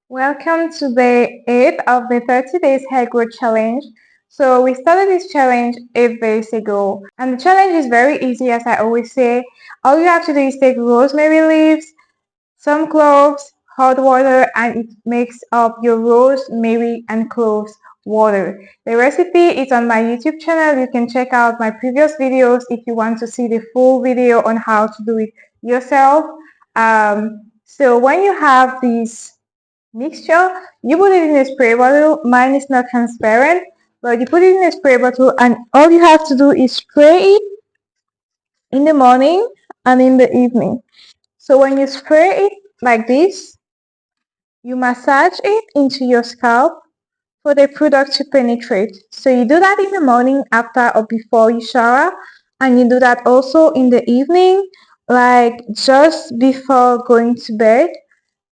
Welcome to day 8 of the 30 days hair growth challenge. So we started this challenge 8 days ago, and the challenge is very easy, as I always say. All you have to do is take rosemary leaves, some cloves, hot water, and it makes up your rosemary and cloves water. The recipe is on my YouTube channel. You can check out my previous videos if you want to see the full video on how to do it yourself. So when you have these mixture, you put it in a spray bottle. Mine is not transparent, but you put it in a spray bottle, and all you have to do is spray it in the morning and in the evening. So when you spray it like this, you massage it into your scalp for the product to penetrate. So you do that in the morning after or before you shower, and you do that also in the evening, like just before going to bed.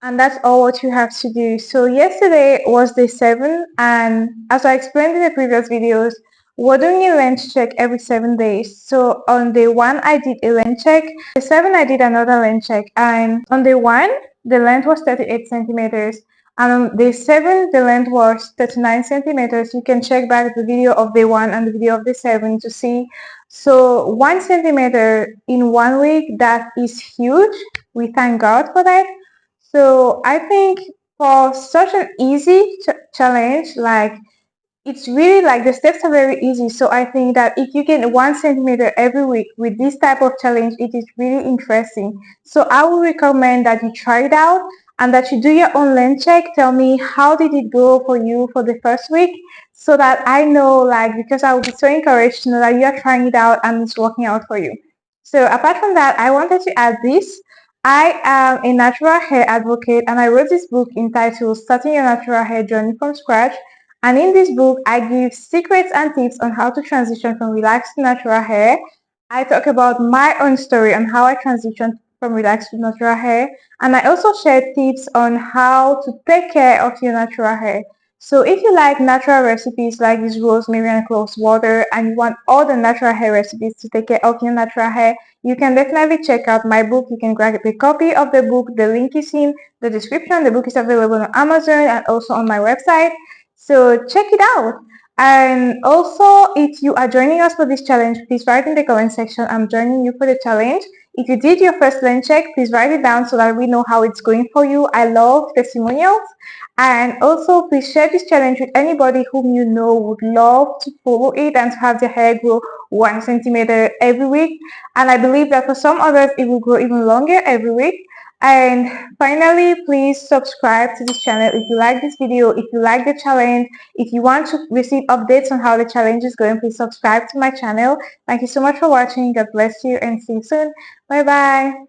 And that's all what you have to do. So yesterday was day 7, and as I explained in the previous videos, we're doing a length check every 7 days. So on day 1 I did a length check, day 7 I did another length check, and on day 1 the length was 38 centimeters, and on day 7 the length was 39 centimeters. You can check back the video of day 1 and the video of day 7 to see. So 1 centimeter in 1 week, that is huge. We thank God for that. So I think for such an easy challenge, like it's really like the steps are very easy. So I think that if you get 1 centimeter every week with this type of challenge, it is really interesting. So I would recommend that you try it out and that you do your own length check. Tell me how did it go for you for the first week, so that I know, like, because I will be so encouraged to know that you are trying it out and it's working out for you. So apart from that, I wanted to add this. I am a natural hair advocate, and I wrote this book entitled Starting Your Natural Hair Journey from Scratch. And in this book, I give secrets and tips on how to transition from relaxed to natural hair. I talk about my own story on how I transitioned from relaxed to natural hair. And I also share tips on how to take care of your natural hair. So if you like natural recipes like this rosemary and cloves water, and you want all the natural hair recipes to take care of your natural hair, you can definitely check out my book. You can grab a copy of the book. The link is in the description. The book is available on Amazon and also on my website. So check it out. And also, if you are joining us for this challenge, please write in the comment section, I'm joining you for the challenge. If you did your first lens check, please write it down so that we know how it's going for you. I love testimonials. And also, please share this challenge with anybody whom you know would love to follow it and to have their hair grow 1 centimeter every week. And I believe that for some others, it will grow even longer every week. And finally, please subscribe to this channel if you like this video, if you like the challenge, if you want to receive updates on how the challenge is going, please subscribe to my channel. Thank you so much for watching. God bless you and see you soon. Bye bye.